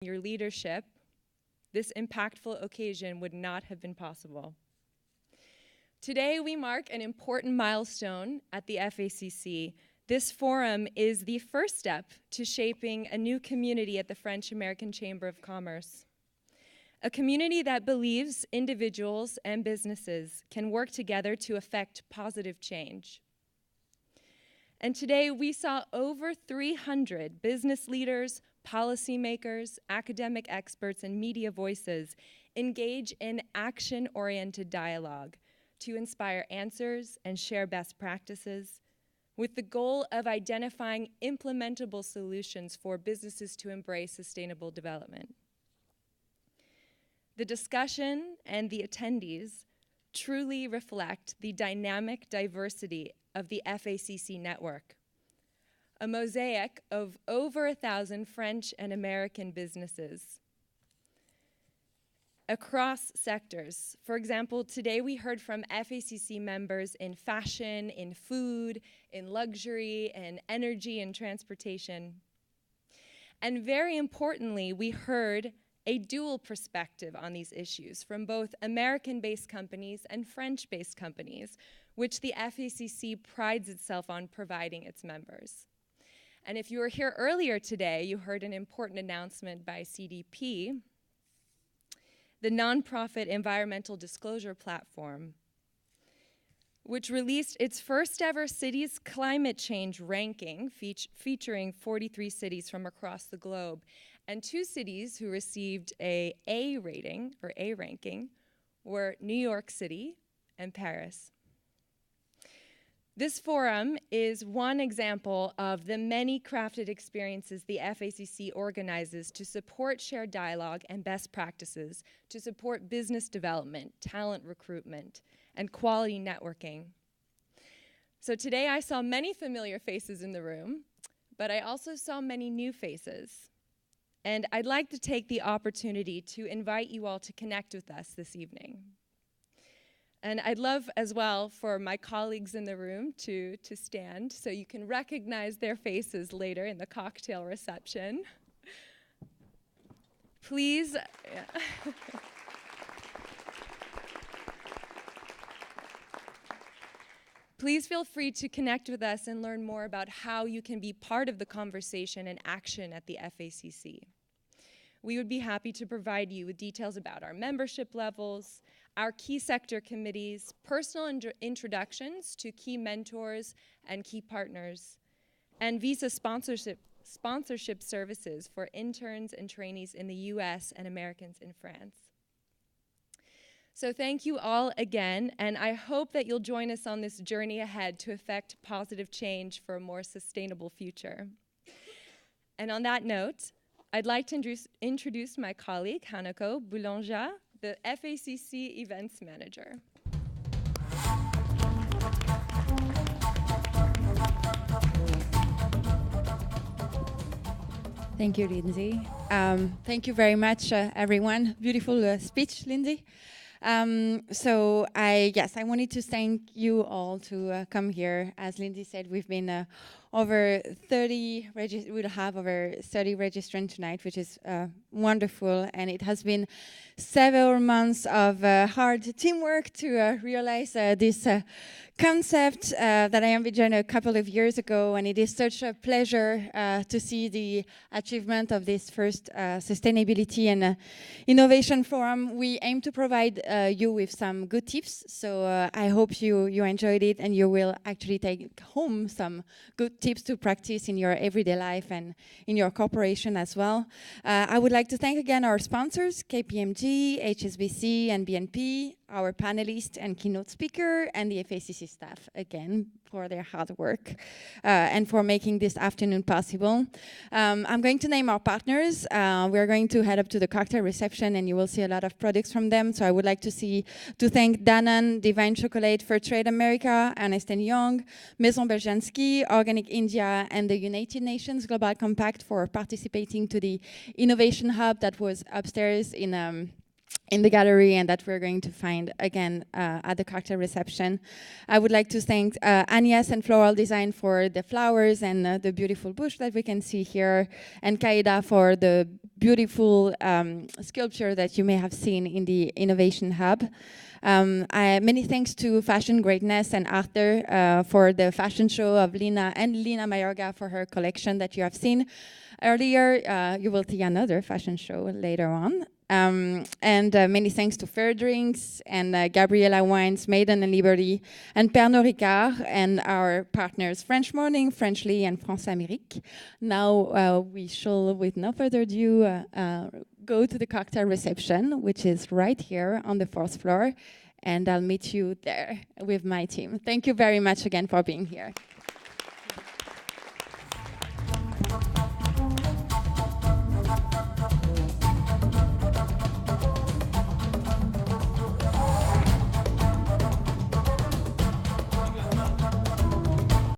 your leadership, this impactful occasion would not have been possible. Today, we mark an important milestone at the FACC. This forum is the first step to shaping a new community at the French-American Chamber of Commerce. A community that believes individuals and businesses can work together to effect positive change. And today, we saw over 300 business leaders, policymakers, academic experts, and media voices engage in action-oriented dialogue to inspire answers and share best practices with the goal of identifying implementable solutions for businesses to embrace sustainable development. The discussion and the attendees truly reflect the dynamic diversity of the FACC network, a mosaic of over 1,000 French and American businesses across sectors. For example, today we heard from FACC members in fashion, in food, in luxury, in energy and transportation. And very importantly, we heard a dual perspective on these issues from both American-based companies and French-based companies, which the FACC prides itself on providing its members. And if you were here earlier today, you heard an important announcement by CDP, the nonprofit environmental disclosure platform, which released its first ever cities climate change ranking featuring 43 cities from across the globe. And 2 cities who received a A rating, or A ranking, were New York City and Paris. This forum is one example of the many crafted experiences the FACC organizes to support shared dialogue and best practices, to support business development, talent recruitment, and quality networking. So today I saw many familiar faces in the room, but I also saw many new faces. And I'd like to take the opportunity to invite you all to connect with us this evening. And I'd love as well for my colleagues in the room to stand so you can recognize their faces later in the cocktail reception. Please. Please feel free to connect with us and learn more about how you can be part of the conversation and action at the FACC. We would be happy to provide you with details about our membership levels, our key sector committees, personal introductions to key mentors and key partners, and visa sponsorship services for interns and trainees in the US and Americans in France. So thank you all again, and I hope that you'll join us on this journey ahead to effect positive change for a more sustainable future. And on that note, I'd like to introduce my colleague, Hanako Boulangeat, the FACC Events Manager. Thank you, Lindsey. Thank you very much, everyone. Beautiful speech, Lindsey. So I wanted to thank you all to come here. As Lindsey said, we've been over 30, we'll have over 30 registrants tonight, which is wonderful. And it has been several months of hard teamwork to realize this concept that I envisioned a couple of years ago. And it is such a pleasure to see the achievement of this first Sustainability and Innovation Forum. We aim to provide you with some good tips. So I hope you enjoyed it and you will actually take home some good tips to practice in your everyday life and in your corporation as well. I would like to thank again our sponsors, KPMG, HSBC, and BNP, our panelists and keynote speaker, and the FACC staff again for their hard work and for making this afternoon possible. I'm going to name our partners. We're going to head up to the cocktail reception and you will see a lot of products from them. So I would like to thank Danone, Divine Chocolate, Fairtrade America, Ernst & Young, Maison Beljanski, Organic India, and the United Nations Global Compact for participating to the Innovation Hub that was upstairs in in the gallery and that we're going to find again at the cocktail reception. I would like to thank Agnes and Floral Design for the flowers and the beautiful bush that we can see here, and Kaida for the beautiful sculpture that you may have seen in the Innovation Hub. Many thanks to Fashion Greatness and Arthur for the fashion show of Lina, and Lina Mayorga for her collection that you have seen earlier. You will see another fashion show later on. Many thanks to Fair Drinks and Gabriella Wines, Maiden and Liberty, and Pernod Ricard, and our partners French Morning, Frenchly, and France Amérique. Now we shall, with no further ado, go to the cocktail reception, which is right here on the 4th floor, and I'll meet you there with my team. Thank you very much again for being here.